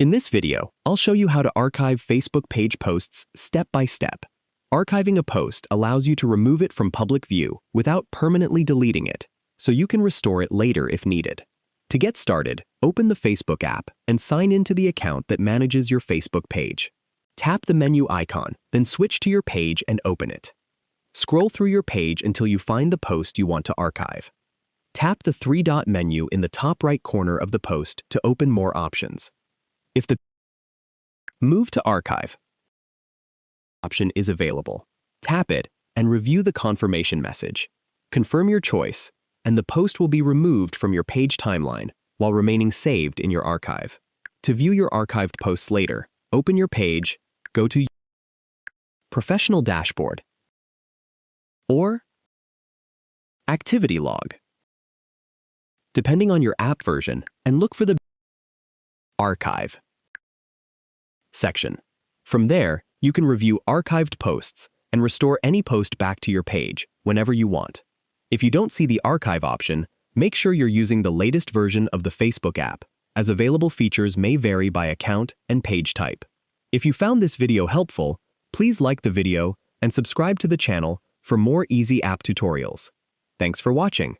In this video, I'll show you how to archive Facebook page posts step by step. Archiving a post allows you to remove it from public view without permanently deleting it, so you can restore it later if needed. To get started, open the Facebook app and sign into the account that manages your Facebook page. Tap the menu icon, then switch to your page and open it. Scroll through your page until you find the post you want to archive. Tap the three-dot menu in the top right corner of the post to open more options. If the Move to Archive option is available, tap it and review the confirmation message. Confirm your choice, and the post will be removed from your page timeline while remaining saved in your archive. To view your archived posts later, open your page, go to Professional Dashboard or Activity Log, depending on your app version, and look for the Archive section. From there, you can review archived posts and restore any post back to your page whenever you want. If you don't see the archive option, make sure you're using the latest version of the Facebook app, as available features may vary by account and page type. If you found this video helpful, please like the video and subscribe to the channel for more easy app tutorials. Thanks for watching.